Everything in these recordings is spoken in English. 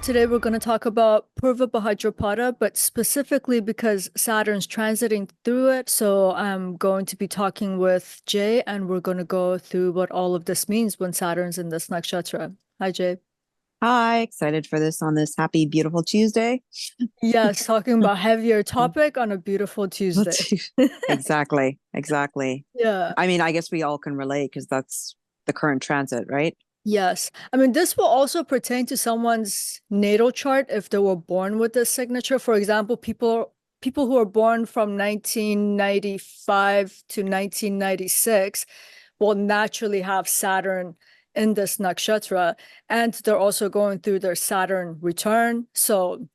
Today we're going to talk about Purva Bhadrapada, but specifically because Saturn's transiting through it. So I'm going to be talking with Jay, and we're going to go through what all of this means when Saturn's in this nakshatra. Hi, Jay. Hi, excited for this on this happy, beautiful Tuesday. Yes, talking about heavier topic on a beautiful Tuesday. Exactly, exactly. Yeah. I mean, I guess we all can relate because that's the current transit, right? Yes. I mean, this will also pertain to someone's natal chart if they were born with this signature. For example, people who are born from 1995 to 1996 will naturally have Saturn in this nakshatra, and they're also going through their Saturn return. So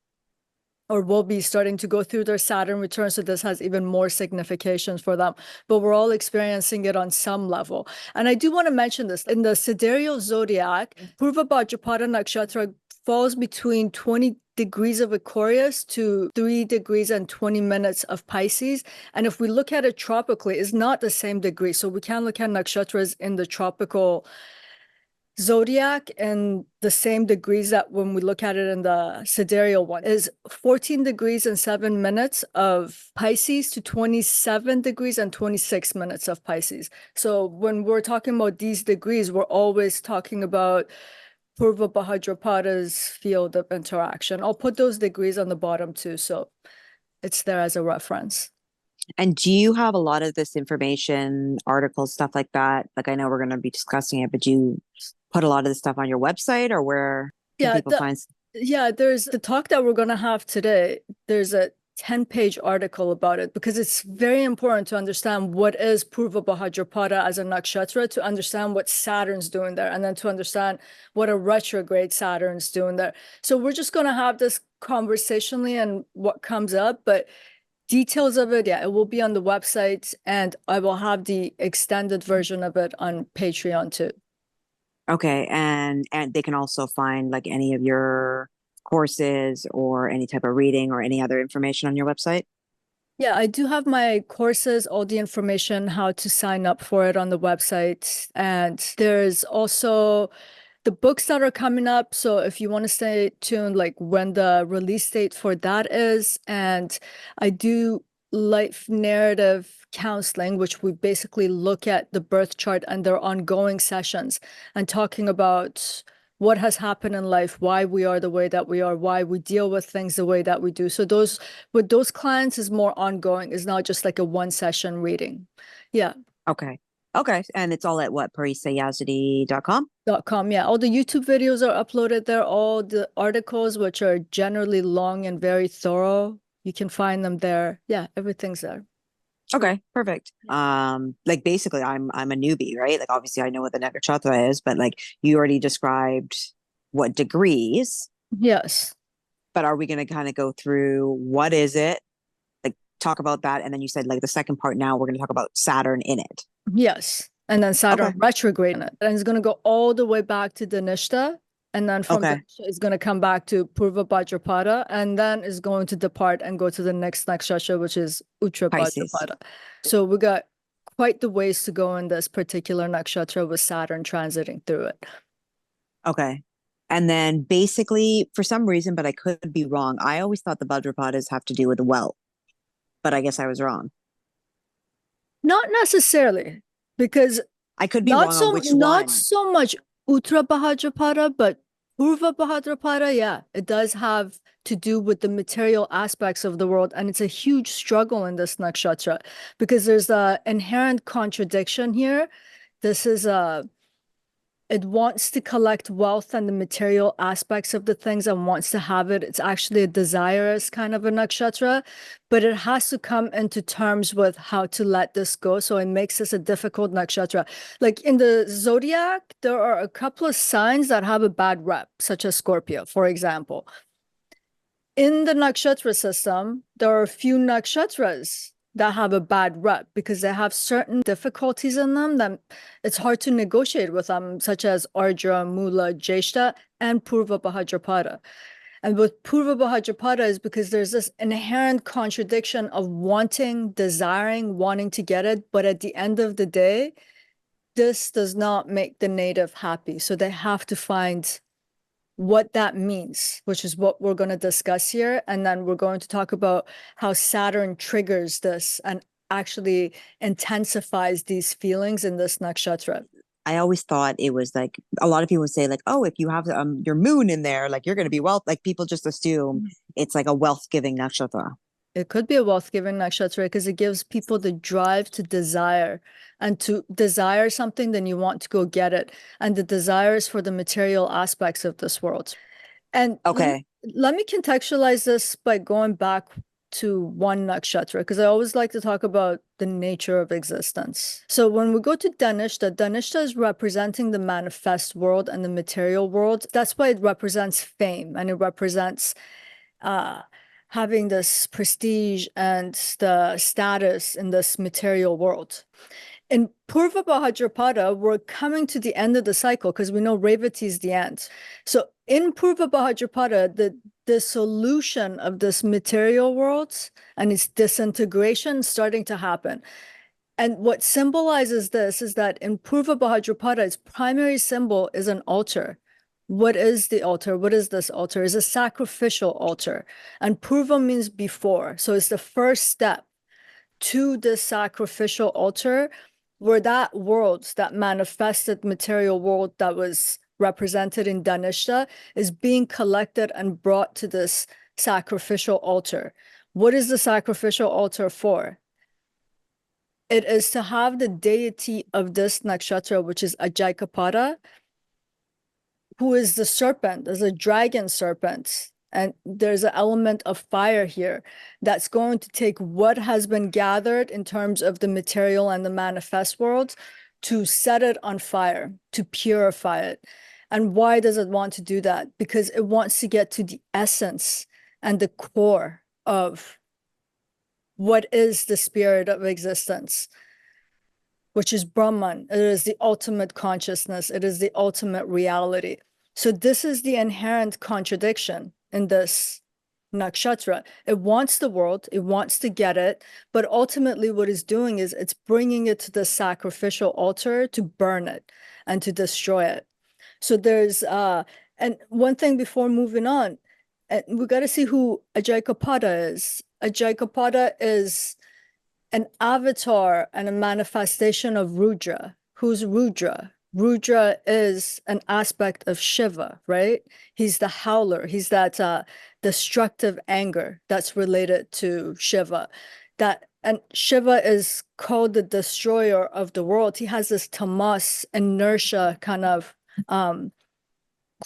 or will be starting to go through their Saturn return. So this has even more significations for them. But we're all experiencing it on some level. And I do want to mention this. In the sidereal zodiac, Purva Bhadrapada Nakshatra falls between 20 degrees of Aquarius to 3 degrees and 20 minutes of Pisces. And if we look at it tropically, it's not the same degree. So we can look at nakshatras in the tropical zodiac and the same degrees that when we look at it in the sidereal one is 14 degrees and 7 minutes of Pisces to 27 degrees and 26 minutes of Pisces. So when we're talking about these degrees, we're always talking about Purva Bhadrapada's field of interaction. I'll put those degrees on the bottom too, so it's there as a reference. And do you have a lot of this information, articles, stuff like that? Like I know we're going to be discussing it, but do you put a lot of this stuff on your website or where can Yeah, people find? there's the talk that we're going to have today. There's a 10-page article about it because it's very important to understand what is Purva Bhadrapada as a nakshatra, to understand what Saturn's doing there, and then to understand what a retrograde Saturn's doing there. So we're just going to have this conversationally and what comes up, but details of it, yeah, it will be on the website, and I will have the extended version of it on Patreon too. Okay, and they can also find like any of your courses or any type of reading or any other information on your website. Yeah, I do have my courses, all the information, how to sign up for it on the website. And there's also the books that are coming up. So if you want to stay tuned, like when the release date for that is. And I do life narrative counseling, which we basically look at the birth chart and their ongoing sessions and talking about what has happened in life, why we are the way that we are, why we deal with things the way that we do. So those with those clients is more ongoing. It's not just like a one session reading. Yeah. Okay. Okay. And it's all at what, parisayazidi.com? .com. Yeah. All the YouTube videos are uploaded there. All the articles, which are generally long and very thorough, you can find them there. Yeah, everything's there. Okay, perfect. Like basically I'm a newbie, right? Like obviously I know what the nakshatra is, but like you already described what degrees, Yes. but are we going to kind of go through what is it? Like talk about that and then you said like the second part now we're going to talk about Saturn in it. Yes. And then Saturn Okay. retrograde in it. And it's going to go all the way back to Dhanishta. And then from Okay. Dhanishta, it's going to come back to Purva Bhadrapada. And then it's going to depart and go to the next nakshatra, which is Uttar Pisces. Bhadrapada. So we got quite the ways to go in this particular nakshatra with Saturn transiting through it. Okay. And then basically for some reason, but I could be wrong. I always thought the Bhadrapadas have to do with wealth, but I guess I was wrong. Not necessarily, because I could be wrong on which not one. so much Uttar Bhadrapada, but Purva Bhadrapada, yeah, it does have to do with the material aspects of the world. And it's a huge struggle in this nakshatra because there's a inherent contradiction here. This is a it wants to collect wealth and the material aspects of the things and wants to have it. It's actually a desirous kind of a nakshatra, but it has to come into terms with how to let this go. So it makes this a difficult nakshatra. Like in the zodiac, there are a couple of signs that have a bad rep, such as Scorpio, for example. In the nakshatra system, there are a few nakshatras that have a bad rep because they have certain difficulties in them that it's hard to negotiate with them, such as Ardra, Mula, Jeshta, and Purva Bhadrapada. And with Purva Bhadrapada is because there's this inherent contradiction of wanting, desiring, wanting to get it, but at the end of the day, this does not make the native happy. So they have to find what that means, which is what we're going to discuss here. And then we're going to talk about how Saturn triggers this and actually intensifies these feelings in this nakshatra. I always thought it was like a lot of people would say like, oh, if you have your moon in there, like you're going to be wealth. Like people just assume it's like a wealth giving nakshatra. It could be a wealth-giving nakshatra because it gives people the drive to desire, and to desire something, then you want to go get it. And the desire is for the material aspects of this world. And Okay. let me contextualize this by going back to one nakshatra, because I always like to talk about the nature of existence. So when we go to Dhanishta, Dhanishta is representing the manifest world and the material world. That's why it represents fame, and it represents having this prestige and the status in this material world. In Purva Bhadrapada, we're coming to the end of the cycle because we know Revati is the end. So in Purva Bhadrapada, the solution of this material world and its disintegration is starting to happen. And what symbolizes this is that in Purva Bhadrapada, its primary symbol is an altar. What is the altar? What is this altar? It's a sacrificial altar. And Purva means before. So it's the first step to this sacrificial altar, where that world, that manifested material world that was represented in Dhanishta, is being collected and brought to this sacrificial altar. What is the sacrificial altar for? It is to have the deity of this nakshatra, which is Ajaikapada, who is the serpent, is a dragon serpent. And there's an element of fire here that's going to take what has been gathered in terms of the material and the manifest world to set it on fire, to purify it. And why does it want to do that? Because it wants to get to the essence and the core of what is the spirit of existence, which is Brahman. It is the ultimate consciousness. It is the ultimate reality. So this is the inherent contradiction in this nakshatra. It wants the world, it wants to get it, but ultimately what it's doing is it's bringing it to the sacrificial altar to burn it and to destroy it. So there's, and one thing before moving on, and we got to see who Ajaikapada is. Ajaikapada is an avatar and a manifestation of Rudra. Who's Rudra? Rudra is an aspect of Shiva, right? He's the howler. He's that destructive anger that's related to Shiva. And Shiva is called the destroyer of the world. He has this tamas, inertia kind of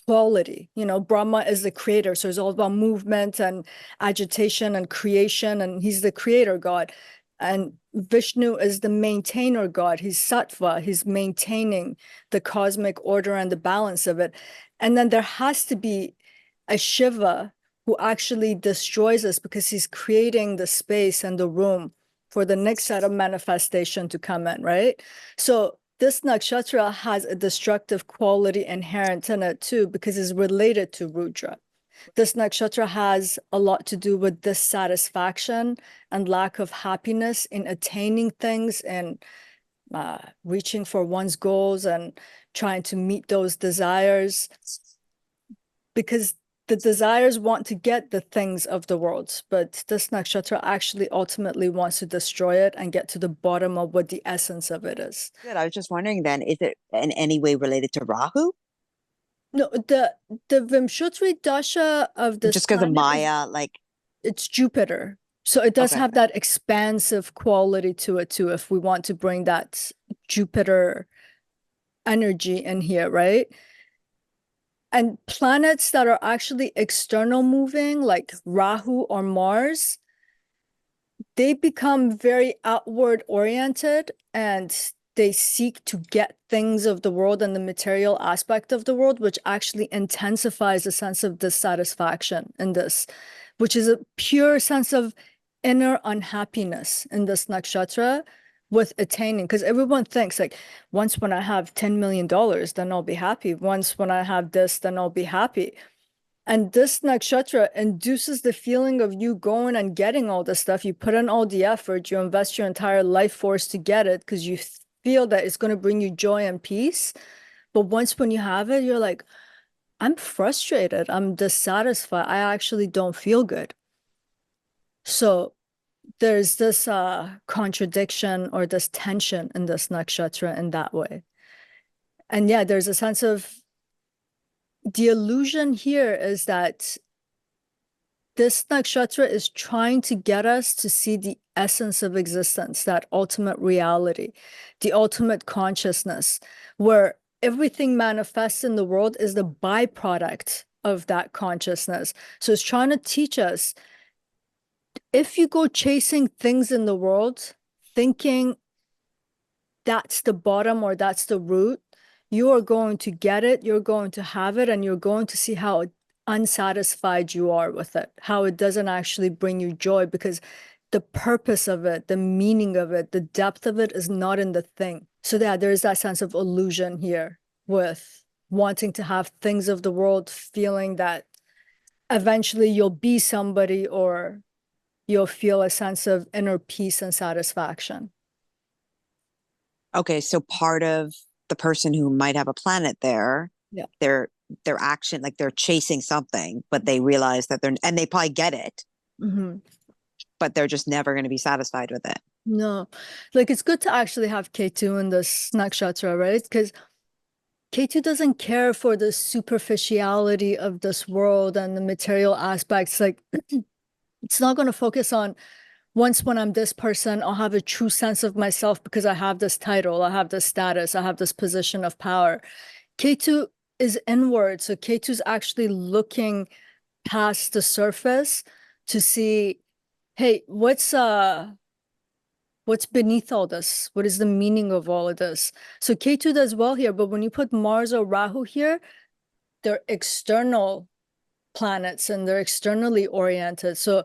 quality. You know, Brahma is the creator, so it's all about movement and agitation and creation, and he's the creator god. And Vishnu is the maintainer god. He's sattva. He's maintaining the cosmic order and the balance of it. And then there has to be a Shiva who actually destroys us because he's creating the space and the room for the next set of manifestation to come in, right? So this nakshatra has a destructive quality inherent in it too, because it's related to Rudra. This nakshatra has a lot to do with dissatisfaction and lack of happiness in attaining things and reaching for one's goals and trying to meet those desires, because the desires want to get the things of the world, but this nakshatra actually ultimately wants to destroy it and get to the bottom of what the essence of it is. Good. I was just wondering then, is it in any way related to Rahu? No, the Vimshutri Dasha of this Just because of planet is, Maya, like, it's Jupiter. So it does okay. have that expansive quality to it too, if we want to bring that Jupiter energy in here, right? And planets that are actually external moving, like Rahu or Mars, they become very outward oriented and they seek to get things of the world and the material aspect of the world, which actually intensifies a sense of dissatisfaction in this, which is a pure sense of inner unhappiness in this nakshatra with attaining. Because everyone thinks like, once when I have $10 million, then I'll be happy. Once when I have this, then I'll be happy. And this nakshatra induces the feeling of you going and getting all this stuff. You put in all the effort, you invest your entire life force to get it because you feel that it's going to bring you joy and peace. But once when you have it, you're like, I'm frustrated. I'm dissatisfied. I actually don't feel good. So there's this contradiction or this tension in this nakshatra in that way. And yeah, there's a sense of the illusion here is that this nakshatra is trying to get us to see the essence of existence, that ultimate reality, the ultimate consciousness, where everything manifests in the world is the byproduct of that consciousness. So it's trying to teach us, if you go chasing things in the world, thinking that's the bottom or that's the root, you are going to get it, you're going to have it, and you're going to see how unsatisfied you are with it, how it doesn't actually bring you joy because the purpose of it, the meaning of it, the depth of it is not in the thing. So yeah, there is that sense of illusion here with wanting to have things of the world, feeling that eventually you'll be somebody or you'll feel a sense of inner peace and satisfaction. Okay, so part of the person who might have a planet there, Yeah. their action, like they're chasing something, but they realize that and they probably get it, Mm-hmm. but they're just never going to be satisfied with it. No, like it's good to actually have K2 in this nakshatra, right? Because K2 doesn't care for the superficiality of this world and the material aspects. Like it's not going to focus on once when I'm this person, I'll have a true sense of myself because I have this title, I have this status, I have this position of power. K2 is inward. So K2 is actually looking past the surface to see, hey, what's beneath all this? What is the meaning of all of this? So K2 does well here, but when you put Mars or Rahu here, they're external planets and they're externally oriented. So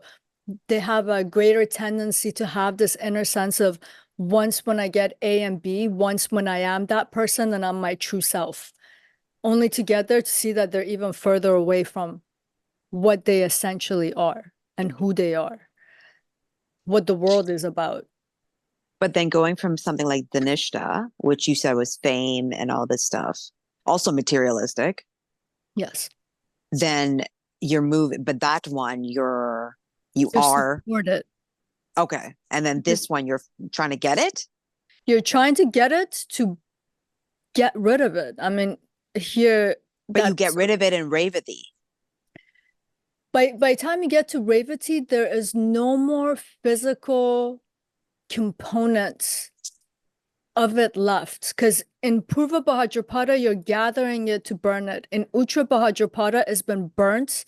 they have a greater tendency to have this inner sense of once when I get A and B, once when I am that person, then I'm my true self. Only to get there to see that they're even further away from what they essentially are and who they are, what the world is about. But then going from something like Dhanishta, which you said was fame and all this stuff, also materialistic, Yes. then you're moving, but that one you You're are supported. okay. And then this one you're trying to get it, You're trying to get it to get rid of it. I mean, here but you that get rid of it in Revati. by the time you get to Revati, there is no more physical components of it left. Because in Purva Bhadrapada, you're gathering it to burn it. In Uttra Bhadrapada, it's been burnt,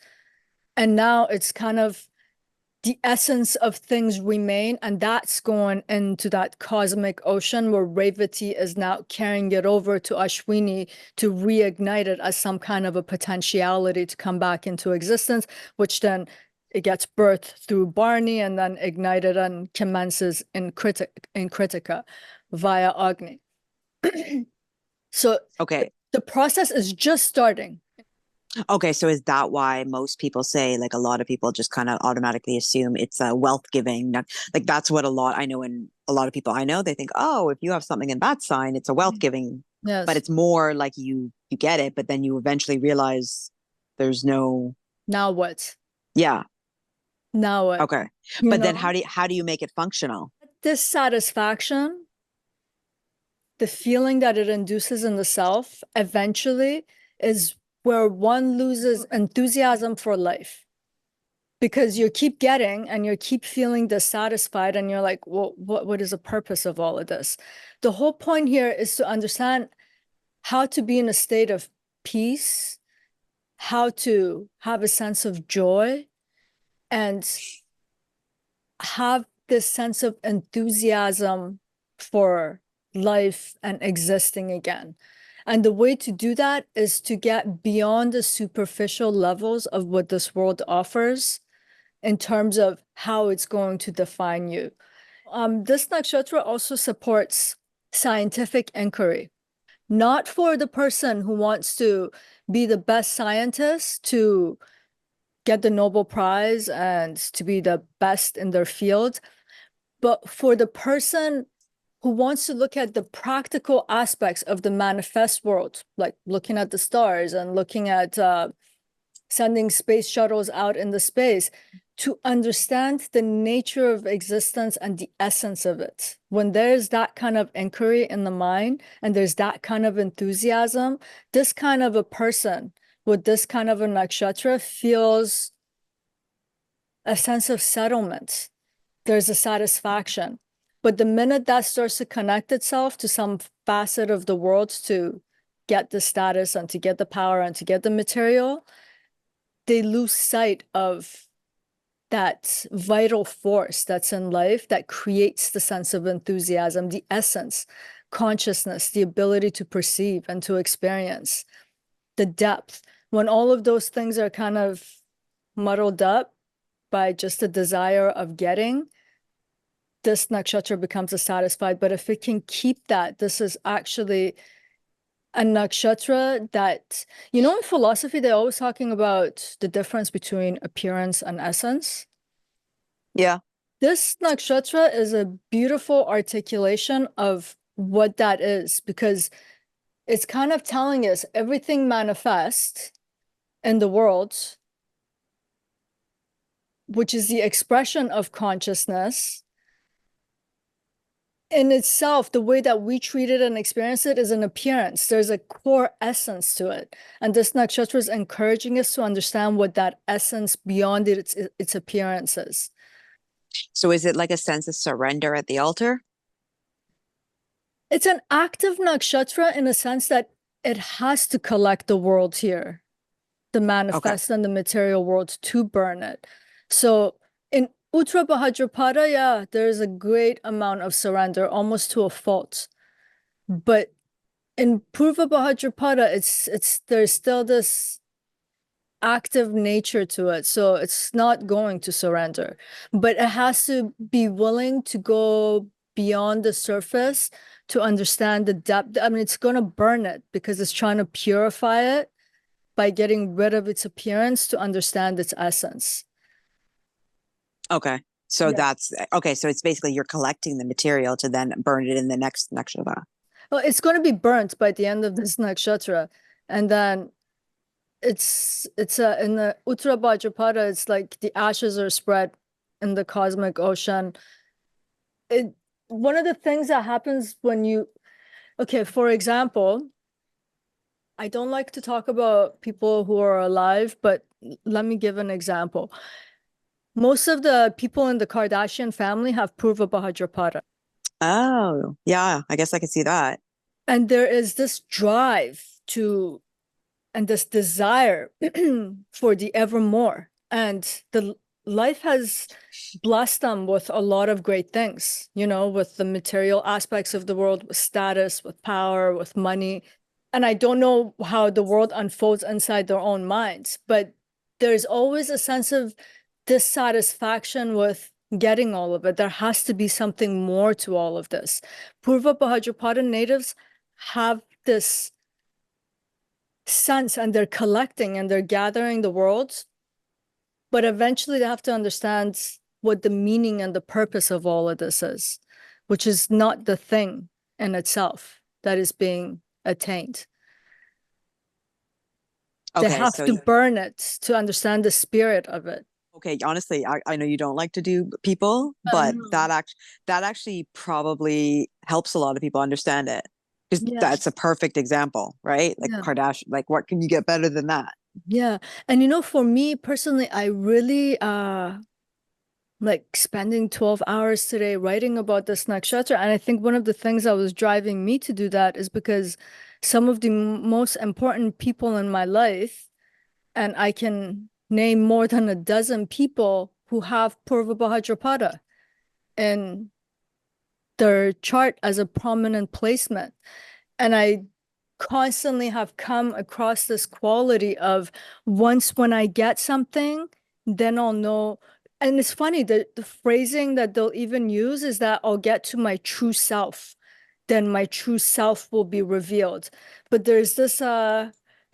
and now it's kind of the essence of things remain, and that's going into that cosmic ocean where Revati is now carrying it over to Ashwini to reignite it as some kind of a potentiality to come back into existence, which then it gets birthed through Barney and then ignited and commences in Kritika via Agni. So Okay. the process is just starting. Okay, so is that why most people say, like a lot of people just kind of automatically assume it's a wealth giving? Like that's what a lot I know, and a lot of people I know, they think, oh, if you have something in that sign, it's a wealth giving. But Yes. it's more like you get it, but then you eventually realize there's no, Now what? yeah, Now what? okay. You But then know, how do you make it functional? dissatisfaction, the feeling that it induces in the self, eventually is where one loses enthusiasm for life because you keep getting and you keep feeling dissatisfied and you're like, well, what is the purpose of all of this? The whole point here is to understand how to be in a state of peace, how to have a sense of joy, and have this sense of enthusiasm for life and existing again. And the way to do that is to get beyond the superficial levels of what this world offers in terms of how it's going to define you. This nakshatra also supports scientific inquiry, not for the person who wants to be the best scientist to get the Nobel Prize and to be the best in their field, but for the person who wants to look at the practical aspects of the manifest world, like looking at the stars and looking at sending space shuttles out in the space, to understand the nature of existence and the essence of it. When there's that kind of inquiry in the mind and there's that kind of enthusiasm, this kind of a person with this kind of a nakshatra feels a sense of settlement. There's a satisfaction. But the minute that starts to connect itself to some facet of the world to get the status and to get the power and to get the material, they lose sight of that vital force that's in life that creates the sense of enthusiasm, the essence, consciousness, the ability to perceive and to experience, the depth. When all of those things are kind of muddled up by just a desire of getting, this nakshatra becomes dissatisfied. But if it can keep that, this is actually a nakshatra that, you know, in philosophy, they're always talking about the difference between appearance and essence. Yeah. This nakshatra is a beautiful articulation of what that is, because it's kind of telling us everything manifests in the world, which is the expression of consciousness. In itself, the way that we treat it and experience it is an appearance. There's a core essence to it. And this nakshatra is encouraging us to understand what that essence beyond its appearance is. So is it like a sense of surrender at the altar? It's an active nakshatra in a sense that it has to collect the world here, the manifest and the material world, to burn it. So in Uttara Bhadrapada, yeah, there's a great amount of surrender, almost to a fault. But in Purva Bhadrapada, there's still this active nature to it. So it's not going to surrender, but it has to be willing to go beyond the surface to understand the depth. I mean, it's going to burn it because it's trying to purify it by getting rid of its appearance to understand its essence. Okay. So Yeah. that's okay. So it's basically you're collecting the material to then burn it in the next nakshatra. Well, it's going to be burnt by the end of this nakshatra. And then it's in the Uttara Bhadrapada, it's like the ashes are spread in the cosmic ocean. One of the things that happens when you, okay, for example, I don't like to talk about people who are alive, but let me give an example. Most of the people in the Kardashian family have Purva Bhadrapada. Oh, yeah. I guess I could see that. And there is this drive to, and this desire for the evermore. And the life has blessed them with a lot of great things, you know, with the material aspects of the world, with status, with power, with money. And I don't know how the world unfolds inside their own minds, but there's always a sense of dissatisfaction with getting all of it. There has to be something more to all of this. Purva Bhadrapada natives have this sense, and they're collecting and they're gathering the world, but eventually they have to understand what the meaning and the purpose of all of this is, which is not the thing in itself that is being attained. They Okay, have so to burn it to understand the spirit of it. okay, honestly, I know you don't like to do people, but that actually probably helps a lot of people understand it. Because Yeah, that's a perfect example, right? Like yeah, Kardashian, like what can you get better than that? yeah. And you know, for me personally, I really like spending 12 hours today writing about this nakshatra. And I think one of the things that was driving me to do that is because some of the most important people in my life, and I can name more than a dozen people who have Purva Bhadrapada in their chart as a prominent placement. And I constantly have come across this quality of, once when I get something, then I'll know. And it's funny, the phrasing that they'll even use is that I'll get to my true self, then my true self will be revealed. But there's this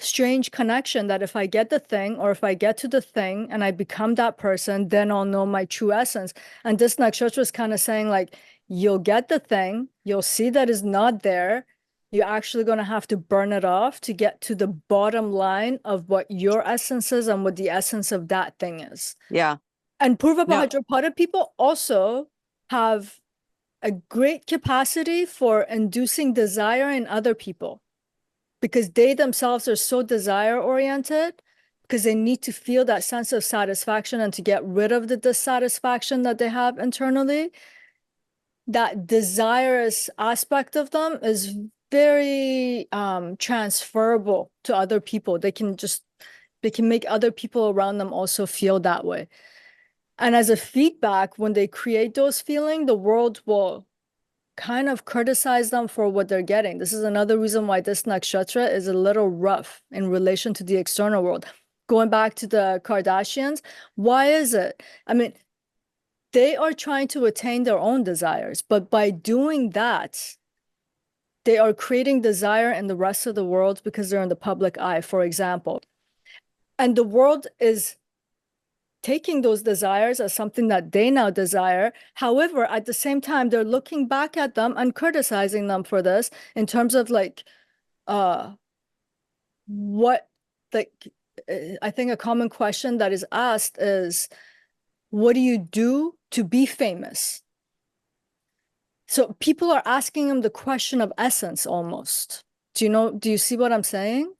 strange connection that if I get the thing or if I get to the thing and I become that person, then I'll know my true essence. And this nakshatra is kind of saying like, you'll get the thing, you'll see that it's not there. You're actually going to have to burn it off to get to the bottom line of what your essence is and what the essence of that thing is. Yeah. And Purva No. Bhadrapada people also have a great capacity for inducing desire in other people because they themselves are so desire oriented because they need to feel that sense of satisfaction and to get rid of the dissatisfaction that they have internally. That desirous aspect of them is very transferable to other people. They can make other people around them also feel that way. And as a feedback, when they create those feelings, the world will kind of criticize them for what they're getting. This is another reason why this nakshatra is a little rough in relation to the external world. Going back to the Kardashians, why is it? I mean, they are trying to attain their own desires, but by doing that, they are creating desire in the rest of the world because they're in the public eye, for example. And the world is taking those desires as something that they now desire. However, at the same time, they're looking back at them and criticizing them for this in terms of like, what, like, I think a common question that is asked is, what do you do to be famous? So people are asking them the question of essence almost. Do you see what I'm saying?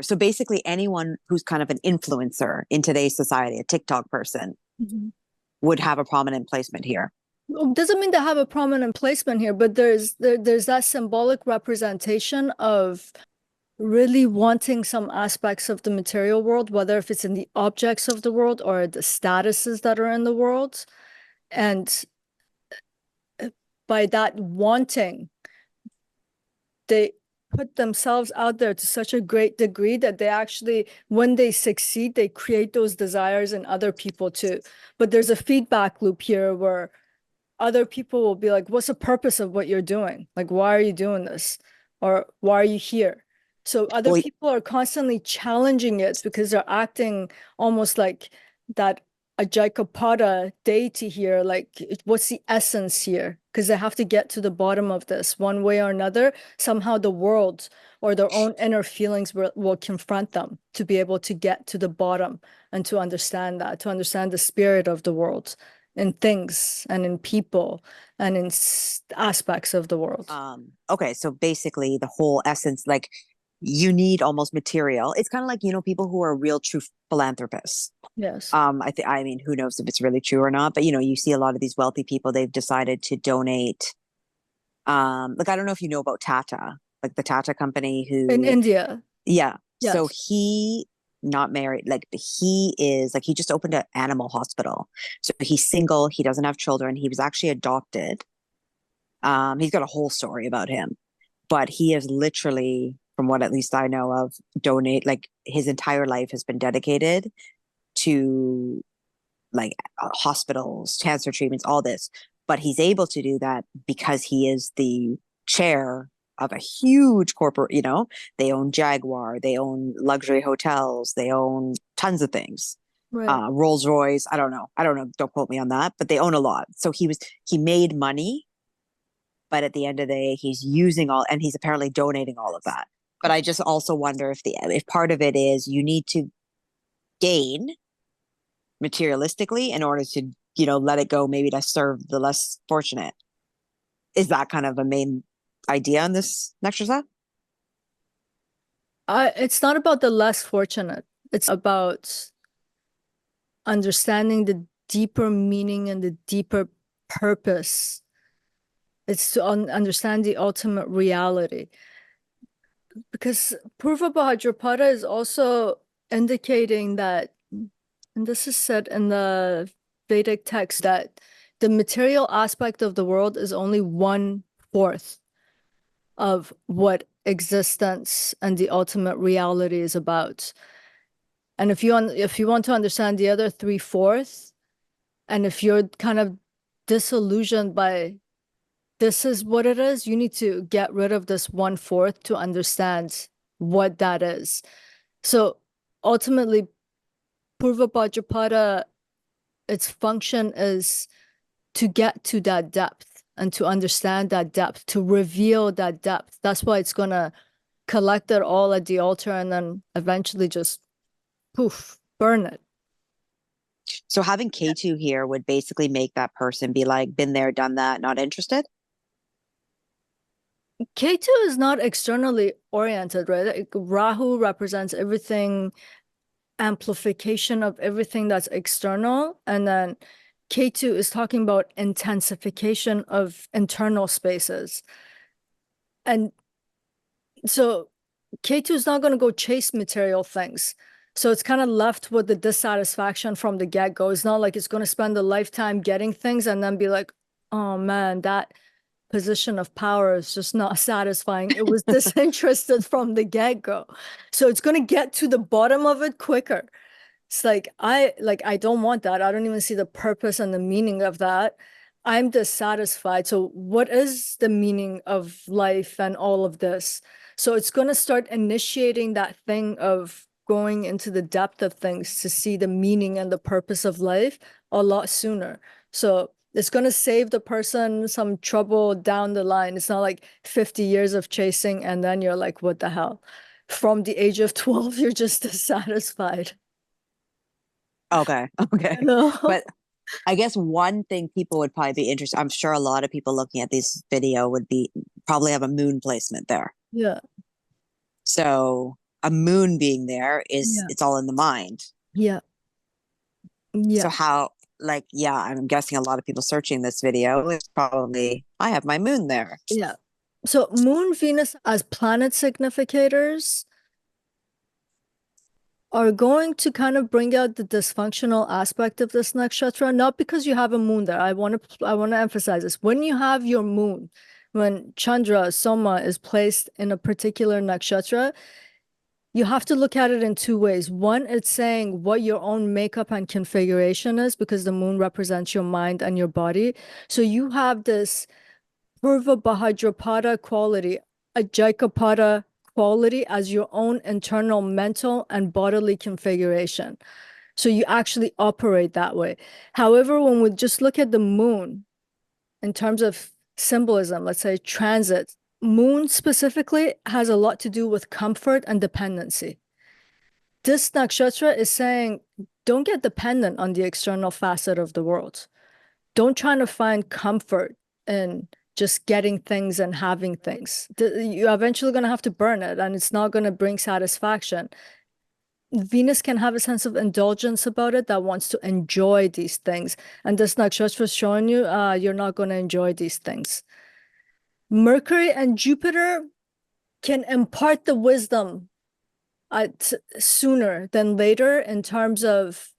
So basically, anyone who's kind of an influencer in today's society, a TikTok person, would have a prominent placement here. Doesn't mean to have a prominent placement here, but there's that symbolic representation of really wanting some aspects of the material world, whether if it's in the objects of the world or the statuses that are in the world. And by that wanting, they put themselves out there to such a great degree that they actually, when they succeed, they create those desires in other people too. But there's a feedback loop here where other people will be like, what's the purpose of what you're doing? Like, why are you doing this? Or why are you here? So other Well, people are constantly challenging it because they're acting almost like that Ajaikapada deity here. Like, what's the essence here? Because they have to get to the bottom of this one way or another. Somehow the world or their own inner feelings will confront them to be able to get to the bottom and to understand that, to understand the spirit of the world in things and in people and in aspects of the world. Okay, so basically the whole essence, like you need almost material. It's kind of like, people who are real true philanthropists. Yes. I mean, who knows if it's really true or not, but you see a lot of these wealthy people, they've decided to donate. Like I don't know if you know about Tata, like the Tata company In who, India. yeah. So Yes. he not married, like he is like he just opened an animal hospital. So he's single, he doesn't have children, he was actually adopted. He's got a whole story about him, but he is literally, from what at least I know of, donate like his entire life has been dedicated to like hospitals, cancer treatments, all this. But he's able to do that because he is the chair of a huge corporate, they own Jaguar, they own luxury hotels, they own tons of things. Right. Rolls Royce, I don't know, don't quote me on that, but they own a lot. So he made money, but at the end of the day, he's using all, and he's apparently donating all of that. But I just also wonder if part of it is you need to gain materialistically in order to let it go, maybe to serve the less fortunate. Is that kind of a main idea on this exercise? It's not about the less fortunate. It's about understanding the deeper meaning and the deeper purpose. It's to understand the ultimate reality. Because Purva Bhadrapada is also indicating that, and this is said in the Vedic text, that the material aspect of the world is only 1/4 of what existence and the ultimate reality is about. And if you want to understand the other 3/4, and if you're kind of disillusioned by this is what it is, you need to get rid of this 1/4 to understand what that is. So ultimately, Purva Bhadrapada, its function is to get to that depth and to understand that depth, to reveal that depth. That's why it's gonna collect it all at the altar and then eventually just poof, burn it. So having K2 here would basically make that person be like, been there, done that, not interested. K2 is not externally oriented, right? Like, Rahu represents everything, amplification of everything that's external. And then K2 is talking about intensification of internal spaces. And so K2 is not going to go chase material things. So it's kind of left with the dissatisfaction from the get-go. It's not like it's going to spend a lifetime getting things and then be like, oh man, that position of power is just not satisfying. It was disinterested from the get-go. So it's going to get to the bottom of it quicker. It's like I don't want that. I don't even see the purpose and the meaning of that. I'm dissatisfied. So what is the meaning of life and all of this? So it's going to start initiating that thing of going into the depth of things to see the meaning and the purpose of life a lot sooner. So it's going to save the person some trouble down the line. It's not like 50 years of chasing and then you're like, what the hell? From the age of 12, you're just dissatisfied. Okay, okay. You know? But I guess one thing people would probably be interested, I'm sure a lot of people looking at this video would be probably have a moon placement there. Yeah. So a moon being there is Yeah. it's all in the mind. Yeah. So Yeah. how like yeah, I'm guessing a lot of people searching this video is probably I have my moon there. Yeah. So Moon, Venus as planet significators are going to kind of bring out the dysfunctional aspect of this nakshatra, not because you have a moon there. I want to emphasize this. When you have your moon, when Chandra, Soma is placed in a particular nakshatra, you have to look at it in two ways. One, it's saying what your own makeup and configuration is because the moon represents your mind and your body. So you have this Purva Bhadrapada quality, a Jaikapada quality as your own internal mental and bodily configuration. So you actually operate that way. However, when we just look at the moon in terms of symbolism, let's say transit, moon specifically has a lot to do with comfort and dependency. This nakshatra is saying, don't get dependent on the external facet of the world. Don't try to find comfort in just getting things and having things. You're eventually going to have to burn it, and it's not going to bring satisfaction. Venus can have a sense of indulgence about it that wants to enjoy these things. And this nakshatra is showing you you're not going to enjoy these things. Mercury and Jupiter can impart the wisdom sooner than later in terms of,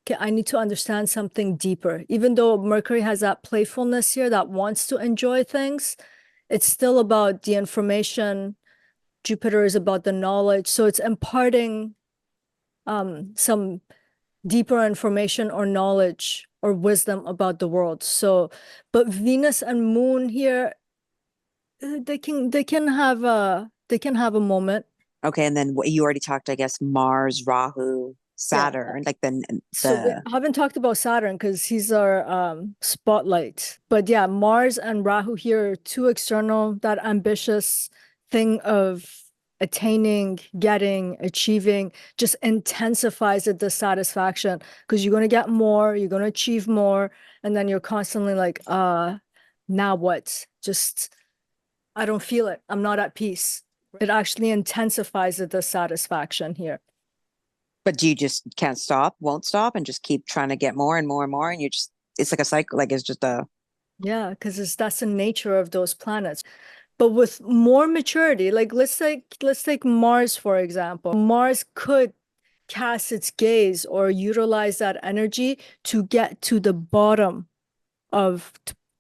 okay, I need to understand something deeper. Even though Mercury has that playfulness here that wants to enjoy things, it's still about the information. Jupiter is about the knowledge. So it's imparting some deeper information or knowledge or wisdom about the world. So, but Venus and Moon here, they can have a moment. Okay, and then what you already talked, I guess, Mars, Rahu, Yeah. Saturn, like the So we the haven't talked about Saturn because he's our spotlight. But yeah, Mars and Rahu here are too external, that ambitious thing of attaining, getting, achieving just intensifies the dissatisfaction because you're going to get more, you're going to achieve more, and then you're constantly like, now what? Just, I don't feel it. I'm not at peace. It actually intensifies the dissatisfaction here. but you just can't stop, won't stop, and just keep trying to get more and more and more, and you just it's like a cycle, like it's just a Yeah, because that's the nature of those planets. But with more maturity, like let's take Mars, for example. Mars could cast its gaze or utilize that energy to get to the bottom of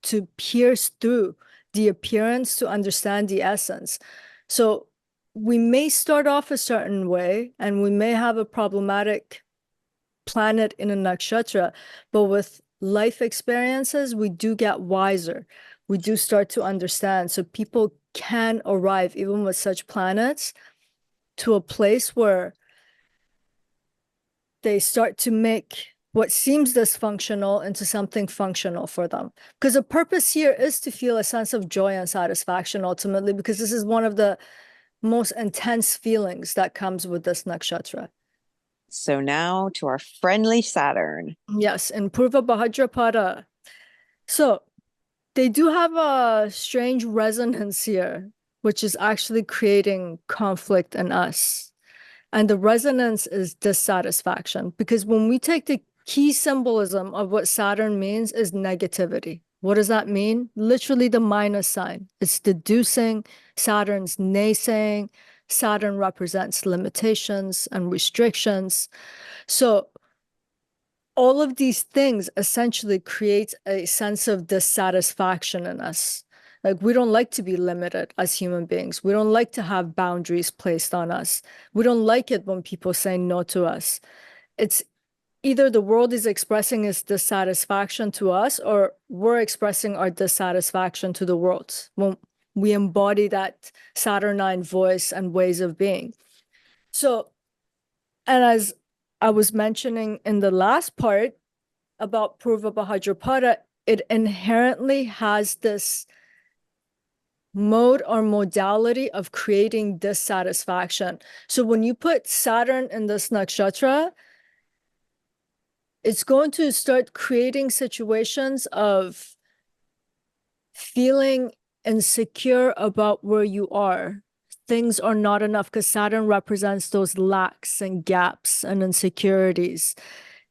to pierce through the appearance to understand the essence. So we may start off a certain way and we may have a problematic planet in a nakshatra, but with life experiences, we do get wiser. We do start to understand. So people can arrive, even with such planets, to a place where they start to make what seems dysfunctional into something functional for them. Because the purpose here is to feel a sense of joy and satisfaction ultimately, because this is one of the most intense feelings that comes with this nakshatra. So now to our friendly Saturn. Yes, in Purva Bhadrapada. So they do have a strange resonance here, which is actually creating conflict in us. And the resonance is dissatisfaction, because when we take the key symbolism of what Saturn means is negativity. What does that mean? Literally the minus sign. It's deducing, Saturn's naysaying. Saturn represents limitations and restrictions. So all of these things essentially create a sense of dissatisfaction in us. Like, we don't like to be limited as human beings. We don't like to have boundaries placed on us. We don't like it when people say no to us. It's either the world is expressing its dissatisfaction to us, or we're expressing our dissatisfaction to the world when we embody that Saturnine voice and ways of being. So, and as I was mentioning in the last part about Purva Bhadrapada, it inherently has this mode or modality of creating dissatisfaction. So when you put Saturn in this nakshatra, it's going to start creating situations of feeling insecure about where you are. Things are not enough, because Saturn represents those lacks and gaps and insecurities,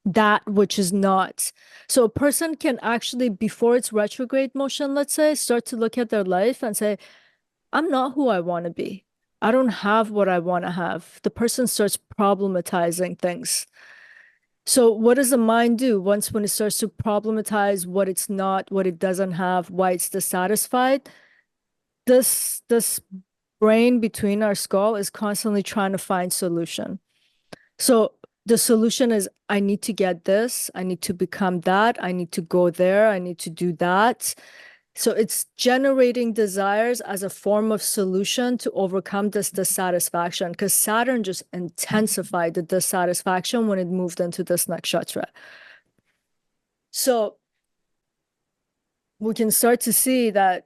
that which is not. So a person can actually, before its retrograde motion, let's say, start to look at their life and say, I'm not who I want to be. I don't have what I want to have. The person starts problematizing things. So what does the mind do once when it starts to problematize what it's not, what it doesn't have, why it's dissatisfied? This brain between our skull is constantly trying to find solution. So the solution is, I need to get this, I need to become that, I need to go there, I need to do that. So it's generating desires as a form of solution to overcome this dissatisfaction, because Saturn just intensified the dissatisfaction when it moved into this nakshatra. So we can start to see that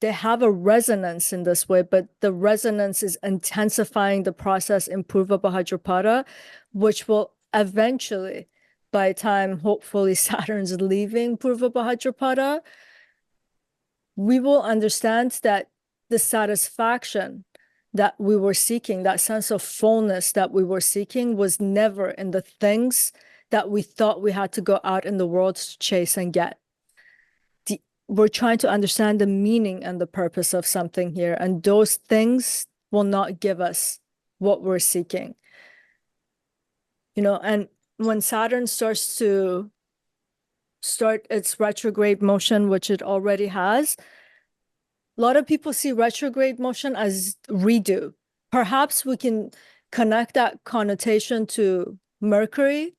they have a resonance in this way, but the resonance is intensifying the process in Purva Bhadrapada, which will eventually, by the time hopefully Saturn's leaving Purva Bhadrapada, we will understand that the satisfaction that we were seeking, that sense of fullness that we were seeking, was never in the things that we thought we had to go out in the world to chase and get. We're trying to understand the meaning and the purpose of something here, and those things will not give us what we're seeking. And when Saturn starts its retrograde motion, which it already has, a lot of people see retrograde motion as redo. Perhaps we can connect that connotation to Mercury,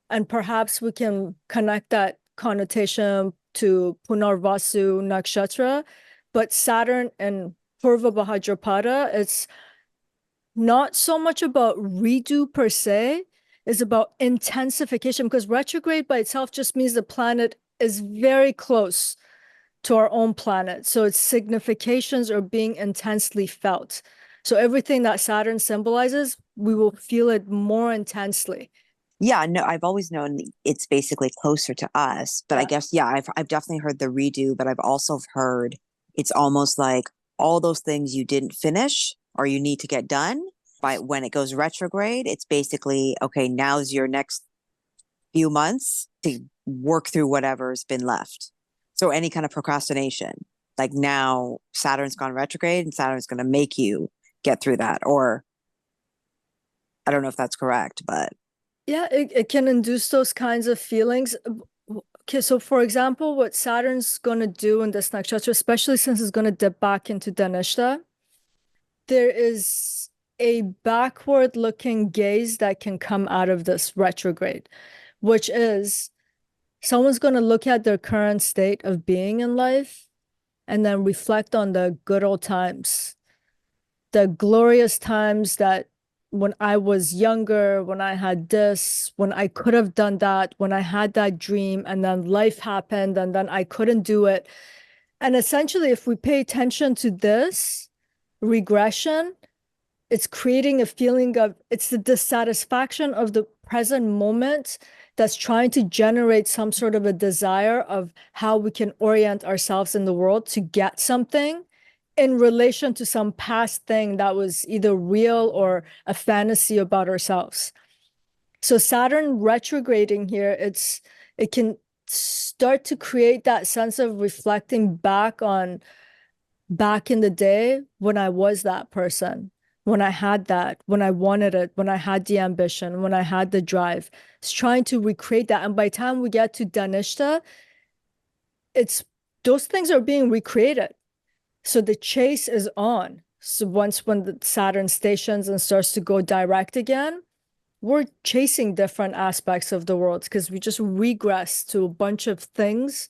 and perhaps we can connect that connotation to Punarvasu Nakshatra, but Saturn and Purva Bhadrapada, it's not so much about redo per se, it's about intensification, because retrograde by itself just means the planet is very close to our own planet. So its significations are being intensely felt. So everything that Saturn symbolizes, we will feel it more intensely. Yeah, no, I've always known it's basically closer to us, but I guess I've definitely heard the redo, but I've also heard it's almost like all those things you didn't finish or you need to get done. By when it goes retrograde, it's basically, okay, now's your next few months to work through whatever's been left. So any kind of procrastination, like now Saturn's gone retrograde and Saturn's going to make you get through that. Or I don't know if that's correct, but yeah, it can induce those kinds of feelings. Okay, so for example, what Saturn's going to do in this nakshatra, especially since it's going to dip back into Dhanishta, there is a backward looking gaze that can come out of this retrograde, which is someone's going to look at their current state of being in life and then reflect on the good old times the glorious times that when I was younger, when I had this, when I could have done that, when I had that dream, and then life happened, and then I couldn't do it. And essentially, if we pay attention to this regression, it's creating a feeling of it's the dissatisfaction of the present moment that's trying to generate some sort of a desire of how we can orient ourselves in the world to get something in relation to some past thing that was either real or a fantasy about ourselves. So Saturn retrograding here, it can start to create that sense of reflecting back on back in the day when I was that person, when I had that, when I wanted it, when I had the ambition, when I had the drive. It's trying to recreate that. And by the time we get to Dhanishta, it's those things are being recreated. So the chase is on. So once when the Saturn stations and starts to go direct again, we're chasing different aspects of the world because we just regress to a bunch of things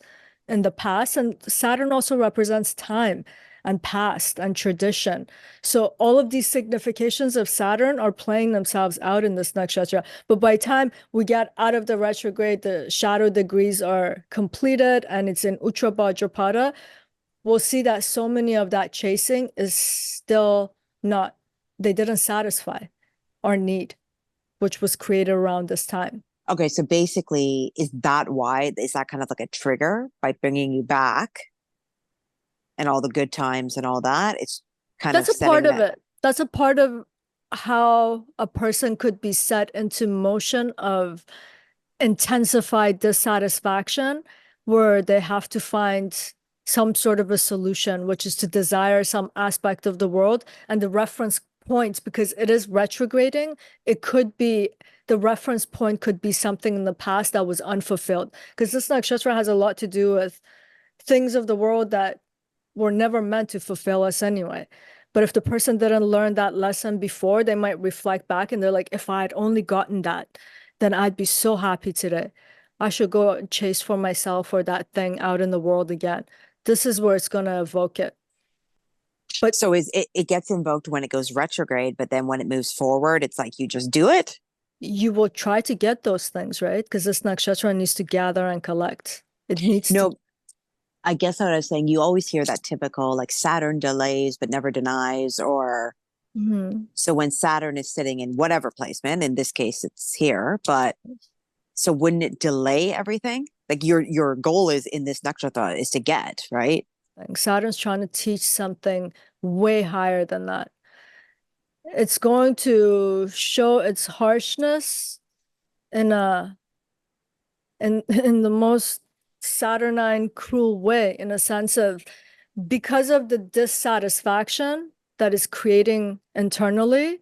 in the past. And Saturn also represents time and past and tradition. So all of these significations of Saturn are playing themselves out in this nakshatra. But by the time we get out of the retrograde, the shadow degrees are completed and it's in Uttra Bhadrapada, we'll see that so many of that chasing is still not, they didn't satisfy our need, which was created around this time. Okay, so basically, is that why? Is that kind of like a trigger by bringing you back and all the good times and all that? It's kind That's of a part setting of that. it. That's a part of how a person could be set into motion of intensified dissatisfaction, where they have to find some sort of a solution, which is to desire some aspect of the world. And the reference points, because it is retrograding, it could be the reference point could be something in the past that was unfulfilled. Because this nakshatra has a lot to do with things of the world that were never meant to fulfill us anyway. But if the person didn't learn that lesson before, they might reflect back and they're like, if I had only gotten that, then I'd be so happy today. I should go and chase for myself or that thing out in the world again. This is where it's going to evoke it. But So is it gets invoked when it goes retrograde, but then when it moves forward, it's like you just do it? you will try to get those things, right? Because this nakshatra needs to gather and collect. It needs to. No, I guess what I was saying, you always hear that typical like Saturn delays but never denies, or Mhm. so when Saturn is sitting in whatever placement, in this case it's here, but so wouldn't it delay everything? Like your goal is in this nakshatra is to get, right? Saturn's trying to teach something way higher than that. It's going to show its harshness in a in the most saturnine cruel way, in a sense of because of the dissatisfaction that is creating internally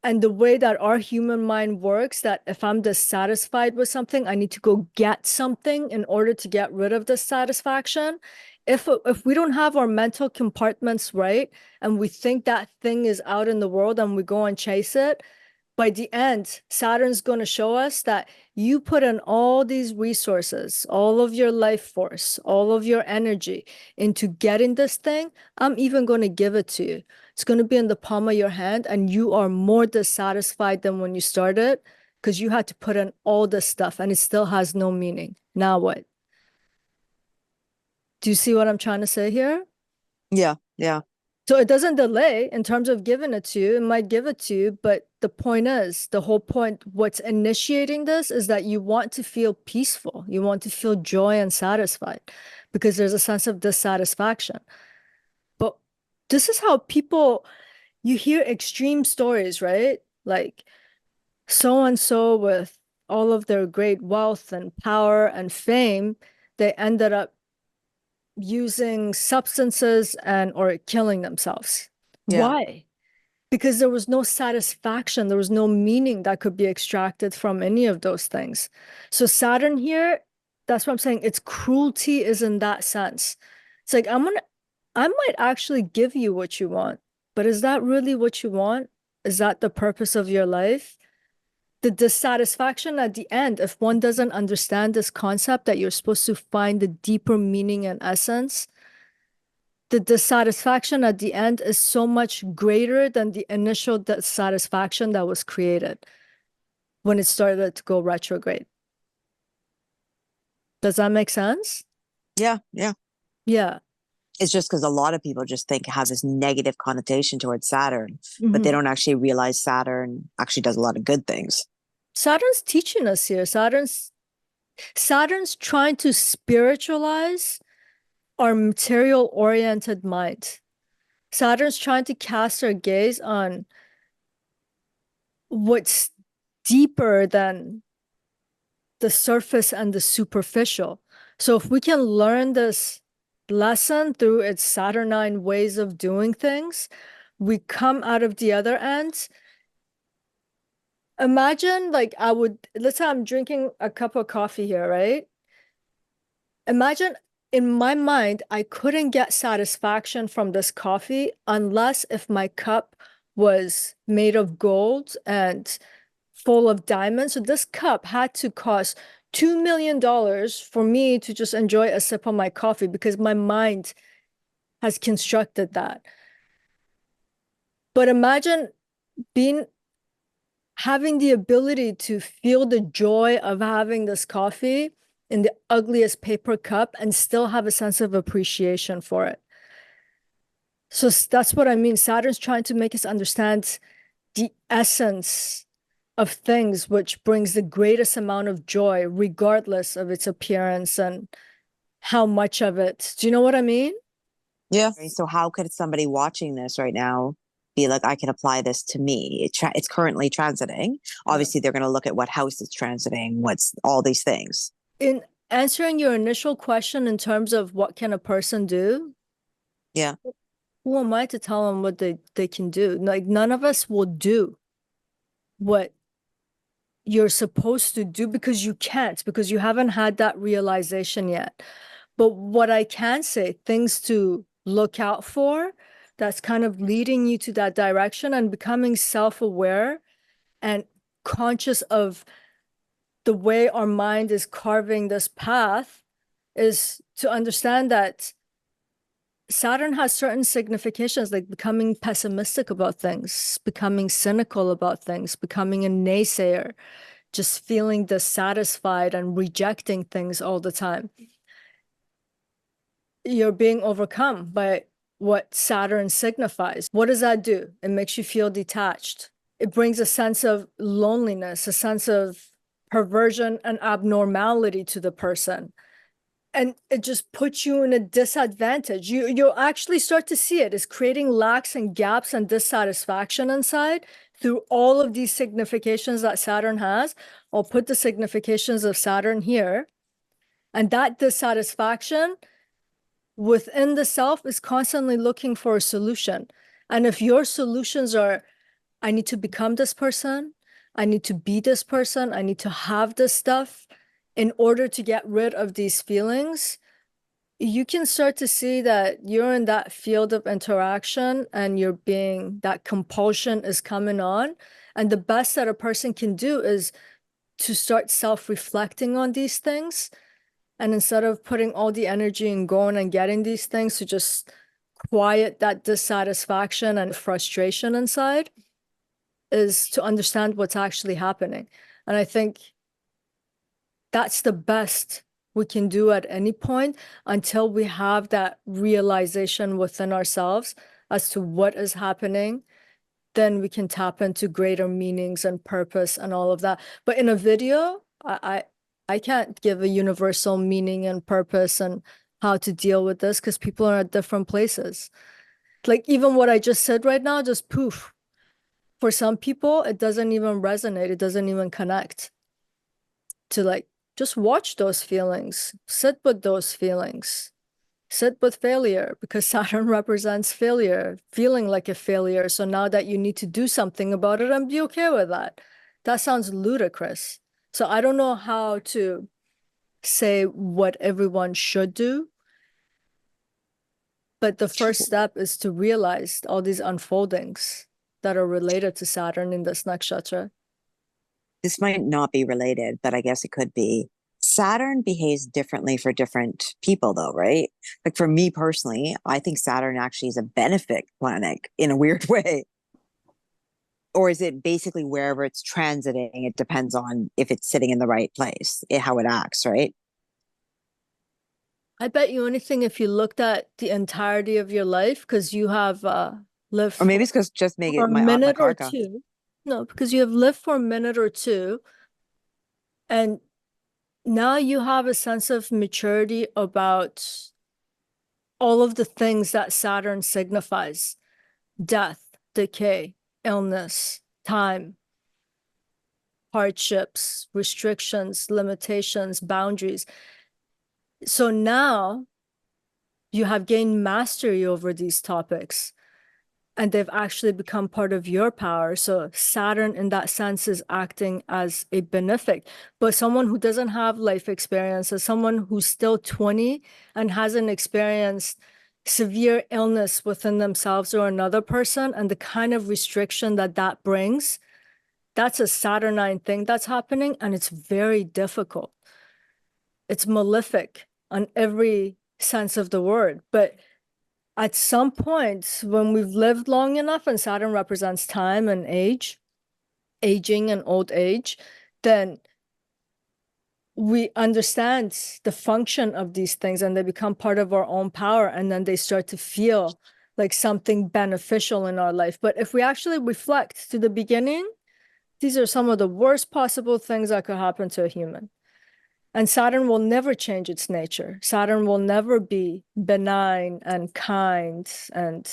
and the way that our human mind works, that if I'm dissatisfied with something, I need to go get something in order to get rid of dissatisfaction. If we don't have our mental compartments right and we think that thing is out in the world and we go and chase it, by the end, Saturn's going to show us that you put in all these resources, all of your life force, all of your energy into getting this thing. I'm even going to give it to you. It's going to be in the palm of your hand, and you are more dissatisfied than when you started because you had to put in all this stuff and it still has no meaning. Now what? Do you see what I'm trying to say here? Yeah, yeah. So it doesn't delay in terms of giving it to you. It might give it to you, but the point is, the whole point, what's initiating this is that you want to feel peaceful. You want to feel joy and satisfied because there's a sense of dissatisfaction. But this is how people, you hear extreme stories, right? Like so and so with all of their great wealth and power and fame, they ended up using substances and or killing themselves. Yeah. Why? Because there was no satisfaction, there was no meaning that could be extracted from any of those things. So Saturn here, that's what I'm saying. Its cruelty is in that sense. It's like I might actually give you what you want, but is that really what you want? Is that the purpose of your life? The dissatisfaction at the end, if one doesn't understand this concept that you're supposed to find the deeper meaning and essence, the dissatisfaction at the end is so much greater than the initial dissatisfaction that was created when it started to go retrograde. Does that make sense? Yeah, yeah. Yeah. It's just because a lot of people just think it has this negative connotation towards Saturn, but they Mhm. don't actually realize Saturn actually does a lot of good things. Saturn's teaching us here. Saturn's trying to spiritualize our material oriented mind. Saturn's trying to cast our gaze on what's deeper than the surface and the superficial. So if we can learn this lesson through its Saturnine ways of doing things, we come out of the other end. Imagine like let's say I'm drinking a cup of coffee here, right? Imagine in my mind, I couldn't get satisfaction from this coffee unless if my cup was made of gold and full of diamonds. So this cup had to cost $2 million for me to just enjoy a sip of my coffee because my mind has constructed that. But imagine being having the ability to feel the joy of having this coffee in the ugliest paper cup and still have a sense of appreciation for it. So that's what I mean. Saturn's trying to make us understand the essence of things, which brings the greatest amount of joy, regardless of its appearance and how much of it. Do you know what I mean? Yeah. So how could somebody watching this right now be like, I can apply this to me? It's currently transiting. Yeah. Obviously, they're going to look at what house it's transiting, what's all these things. In answering your initial question in terms of what can a person do, Yeah. who am I to tell them what they can do? Like none of us will do what you're supposed to do because you can't, because you haven't had that realization yet. But what I can say, things to look out for, that's kind of leading you to that direction and becoming self-aware and conscious of the way our mind is carving this path is to understand that Saturn has certain significations, like becoming pessimistic about things, becoming cynical about things, becoming a naysayer, just feeling dissatisfied and rejecting things all the time. You're being overcome by what Saturn signifies. What does that do? It makes you feel detached. It brings a sense of loneliness, a sense of perversion and abnormality to the person. And it just puts you in a disadvantage. You'll actually start to see it. It's creating lacks and gaps and dissatisfaction inside through all of these significations that Saturn has. I'll put the significations of Saturn here. And that dissatisfaction within the self is constantly looking for a solution. And if your solutions are, I need to become this person, I need to be this person, I need to have this stuff in order to get rid of these feelings, you can start to see that you're in that field of interaction and that compulsion is coming on. And the best that a person can do is to start self-reflecting on these things. And instead of putting all the energy and going and getting these things, to just quiet that dissatisfaction and frustration inside, is to understand what's actually happening. And I think that's the best we can do at any point until we have that realization within ourselves as to what is happening. Then we can tap into greater meanings and purpose and all of that. But in a video, I can't give a universal meaning and purpose and how to deal with this because people are at different places. Like even what I just said right now, just poof. For some people, it doesn't even resonate. It doesn't even connect to like just watch those feelings, sit with those feelings, sit with failure because Saturn represents failure, feeling like a failure. So now that you need to do something about it and be okay with that. That sounds ludicrous. So I don't know how to say what everyone should do. But the first step is to realize all these unfoldings that are related to Saturn in this nakshatra. This might not be related, but I guess it could be. Saturn behaves differently for different people, though, right? Like for me personally, I think Saturn actually is a benefit planet in a weird way. Or is it basically wherever it's transiting, it depends on if it's sitting in the right place, how it acts, right? I bet you anything if you looked at the entirety of your life, because you have lived Or maybe for it's because just make it a my minute or karka. two. No, because you have lived for a minute or two, and now you have a sense of maturity about all of the things that Saturn signifies: death, decay, illness, time, hardships, restrictions, limitations, boundaries. So now you have gained mastery over these topics and they've actually become part of your power. So Saturn, in that sense, is acting as a benefic. But someone who doesn't have life experience, as someone who's still 20 and hasn't experienced severe illness within themselves or another person, and the kind of restriction that that brings, that's a Saturnine thing that's happening, and it's very difficult. It's malefic on every sense of the word. But at some point, when we've lived long enough, and Saturn represents time and age, aging and old age, then we understand the function of these things and they become part of our own power. And then they start to feel like something beneficial in our life. But if we actually reflect to the beginning, these are some of the worst possible things that could happen to a human. And Saturn will never change its nature. Saturn will never be benign and kind and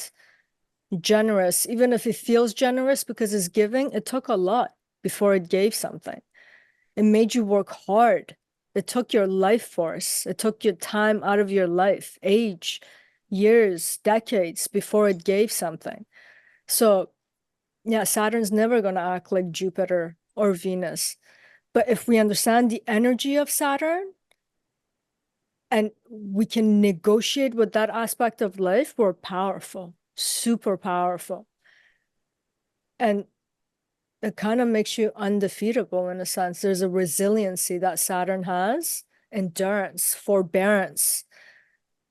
generous. Even if it feels generous because it's giving, it took a lot before it gave something. It made you work hard. It took your life force. It took your time out of your life, age, years, decades before it gave something. So, yeah, Saturn's never going to act like Jupiter or Venus. But if we understand the energy of Saturn and we can negotiate with that aspect of life, we're powerful, super powerful. And it kind of makes you undefeatable in a sense. There's a resiliency that Saturn has, endurance, forbearance,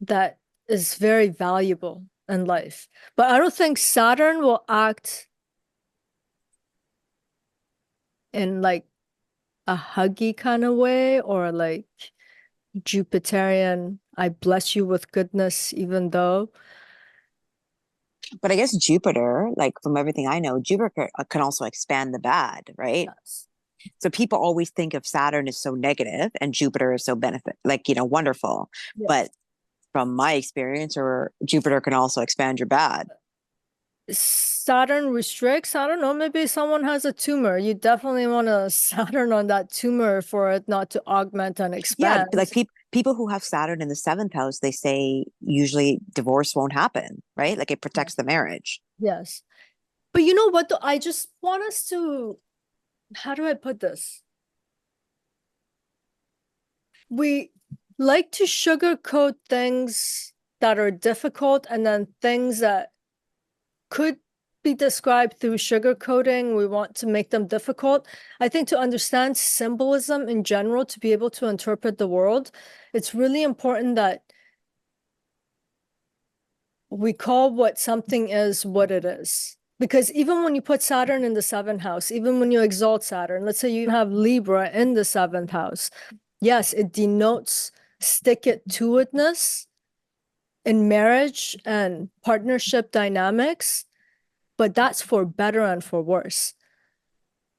that is very valuable in life. But I don't think Saturn will act in like a huggy kind of way or like Jupiterian, I bless you with goodness, even though. But I guess Jupiter, like from everything I know, Jupiter can also expand the bad, right? Yes. So people always think of Saturn as so negative and Jupiter is so benefit, like, wonderful. Yes. But from my experience, or Jupiter can also expand your bad. Saturn restricts, I don't know, maybe someone has a tumor. You definitely want a Saturn on that tumor for it not to augment and Yeah, expand. like people who have Saturn in the seventh house, they say usually divorce won't happen, right? Like it Yeah. protects the marriage. Yes. But you know what, though? I just want us to, how do I put this? We like to sugarcoat things that are difficult and then things that could be described through sugarcoating. We want to make them difficult. I think to understand symbolism in general, to be able to interpret the world, it's really important that we call what something is what it is. Because even when you put Saturn in the seventh house, even when you exalt Saturn, let's say you have Libra in the seventh house, yes, it denotes stick it to itness in marriage and partnership dynamics, but that's for better and for worse.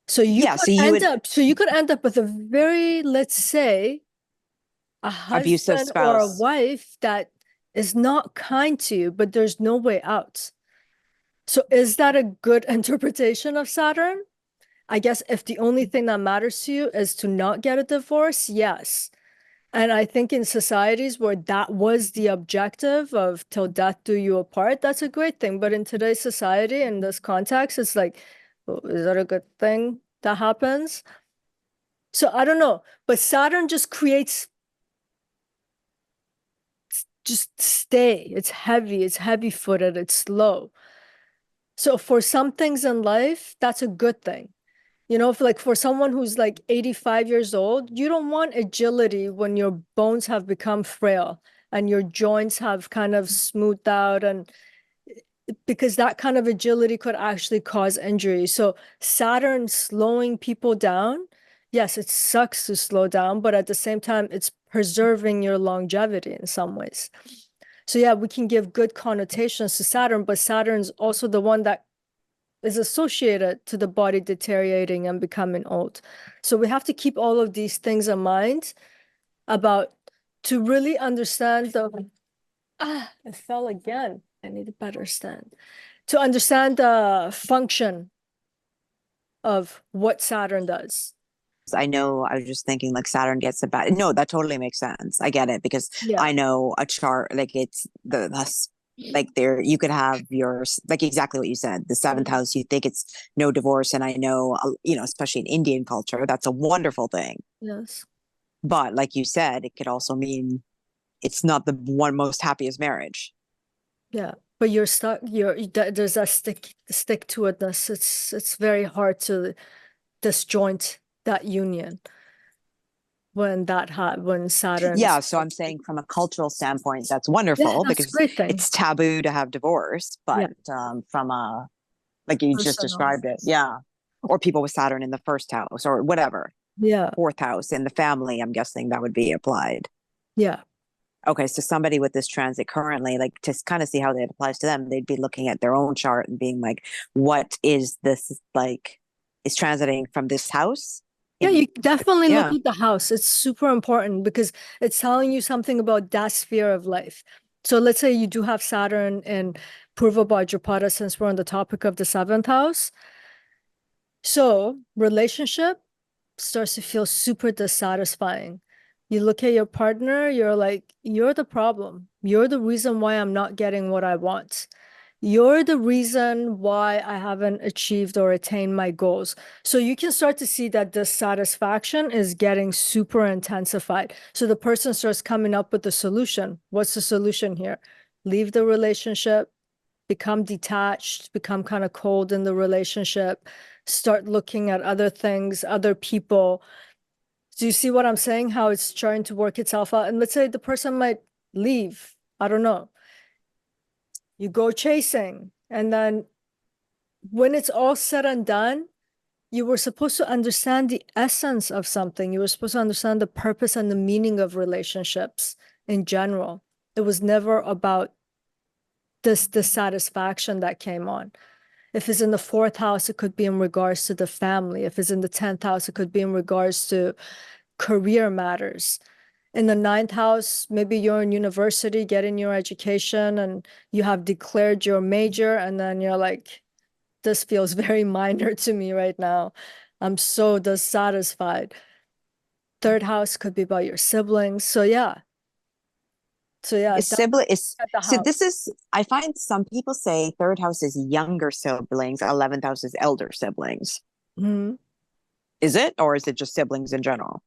So you Yeah, could so you end would up, so you could end up with a very, let's say, a abusive husband or a spouse. wife that is not kind to you, but there's no way out. So is that a good interpretation of Saturn? I guess if the only thing that matters to you is to not get a divorce, yes. And I think in societies where that was the objective of till death do you apart, that's a great thing. But in today's society, in this context, it's like, well, is that a good thing that happens? So I don't know. But Saturn just creates, just stay. It's heavy footed, it's slow. So for some things in life, that's a good thing. You know, if like for someone who's like 85 years old, you don't want agility when your bones have become frail and your joints have kind of smoothed out, and because that kind of agility could actually cause injury. So Saturn slowing people down, yes, it sucks to slow down, but at the same time, it's preserving your longevity in some ways. So yeah, we can give good connotations to Saturn, but Saturn's also the one that is associated to the body deteriorating and becoming old. So we have to keep all of these things in mind about to really understand the it fell again. I need a better stand. To understand the function of what Saturn does. I know I was just thinking like Saturn gets a bad. No, that totally makes sense. I get it because Yeah. I know a chart like it's the like there you could have your like exactly what you said, the seventh house, you think it's no divorce, and I know you know, especially in Indian culture, that's a wonderful thing. Yes. But like you said, it could also mean it's not the one most happiest marriage. Yeah. But you're stuck, there's a stick to itness. It's very hard to disjoint that union when Yeah, Saturn's. so I'm saying from a cultural standpoint, that's Yeah, wonderful that's a because great thing. it's taboo to have divorce. Yeah. But from a like you just Personal. described it, yeah, or people with Saturn in the first house or whatever, Yeah. fourth house in the family, I'm guessing that would be applied. Yeah. Okay, so somebody with this transit currently, like to kind of see how that applies to them, they'd be looking at their own chart and being like, what is this like? Is transiting from this house? Yeah, In, you definitely look yeah. at the house. It's super important because it's telling you something about that sphere of life. So let's say you do have Saturn in Purva Bhadrapada, since we're on the topic of the seventh house. So relationship starts to feel super dissatisfying. You look at your partner, you're like, you're the problem. You're the reason why I'm not getting what I want. You're the reason why I haven't achieved or attained my goals. So you can start to see that dissatisfaction is getting super intensified. So the person starts coming up with the solution. What's the solution here? Leave the relationship, become detached, become kind of cold in the relationship, start looking at other things, other people. Do you see what I'm saying? How it's trying to work itself out? And let's say the person might leave. I don't know. You go chasing, and then when it's all said and done, you were supposed to understand the essence of something. You were supposed to understand the purpose and the meaning of relationships in general. It was never about this dissatisfaction that came on. If it's in the fourth house, it could be in regards to the family. If it's in the 10th house, it could be in regards to career matters. In the ninth house, maybe you're in university, getting your education, and you have declared your major, and then you're like, this feels very minor to me right now. I'm so dissatisfied. Third house could be about your siblings. So yeah. So yeah, Is that's sibling is at the so house. this is I find some people say third house is younger siblings, 11th house is elder siblings. Mhm. Is it, or is it just siblings in general?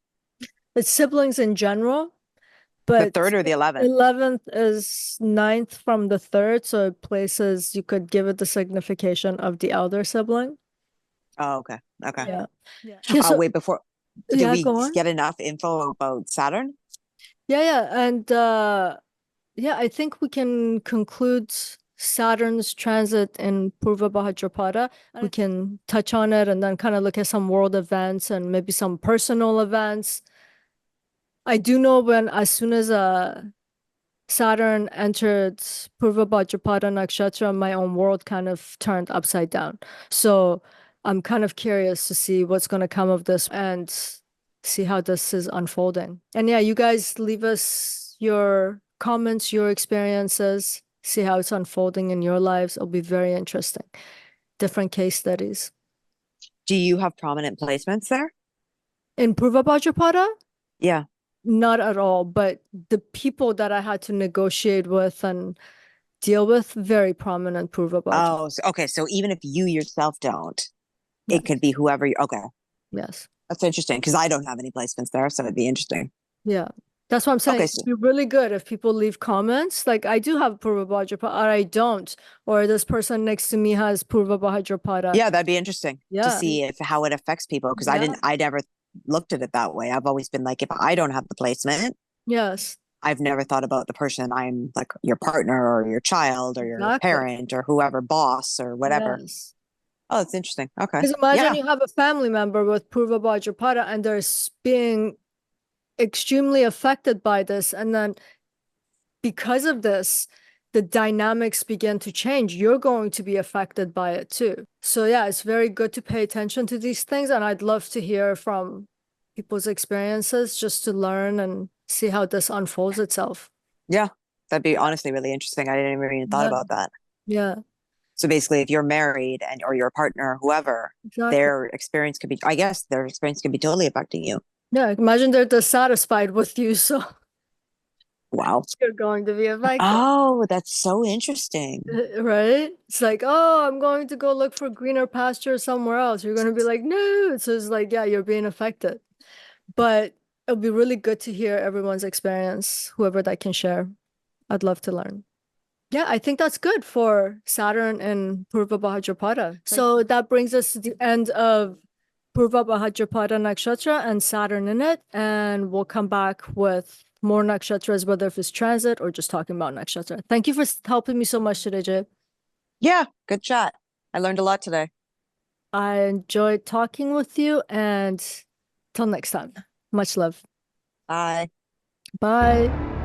It's siblings in general, The but third or the 11th? 11th is ninth from the third, so it places, you could give it the signification of the elder sibling. Oh, okay. Okay. Yeah. Yeah. Okay, so Wait, before did yeah, we go on. get enough info about Saturn? Yeah, yeah. And yeah, I think we can conclude Saturn's transit in Purva Bhadrapada. We can touch on it and then kind of look at some world events and maybe some personal events. I do know when as soon as Saturn entered Purva Bhadrapada Nakshatra, my own world kind of turned upside down. So I'm kind of curious to see what's going to come of this and see how this is unfolding. And yeah, you guys leave us your comments, your experiences, see how it's unfolding in your lives. It'll be very interesting. Different case studies. Do you have prominent placements there? In Purva Bhadrapada, Yeah. not at all, but the people that I had to negotiate with and deal with, very prominent Purva Bhadrapada. Oh, so, okay. So even if you yourself don't, it Yes. could be whoever you, okay. Yes. That's interesting because I don't have any placements there, so it'd be interesting. Yeah. That's what I'm saying. Okay, It'd so be really good if people leave comments. Like I do have Purva Bhadrapada, or I don't. Or this person next to me has Purva Bhadrapada. yeah, that'd be interesting to Yeah. see if how it affects people because Yeah. I never looked at it that way. I've always been like, if I don't have the placement, Yes. I've never thought about the person I'm like your partner or your child or your Exactly. parent or whoever, boss or whatever. Yes. Oh, it's interesting. Okay. Because imagine Yeah. you have a family member with Purva Bhadrapada and they're being extremely affected by this. And then because of this, the dynamics begin to change. You're going to be affected by it too. So yeah, it's very good to pay attention to these things. And I'd love to hear from people's experiences just to learn and see how this unfolds itself. Yeah. That'd be honestly really interesting. I didn't even thought Yeah. about that. Yeah, So basically, if you're married and or your partner, or whoever, exactly. I guess their experience could be totally affecting you. Yeah, imagine they're dissatisfied with you, so Wow. you're going to be affected. Oh, that's so interesting. Right? It's like, oh, I'm going to go look for greener pasture somewhere else. You're going to be like, no. So it's like, yeah, you're being affected. But it'll be really good to hear everyone's experience, whoever that can share. I'd love to learn. Yeah, I think that's good for Saturn and Purva Bhadrapada. So that brings us to the end of Purva Bhadrapada Nakshatra and Saturn in it. And we'll come back with more nakshatras, whether if it's transit or just talking about nakshatra. Thank you for helping me so much today, Jay. Yeah, good chat. I learned a lot today. I enjoyed talking with you and till next time. Much love. Bye. Bye.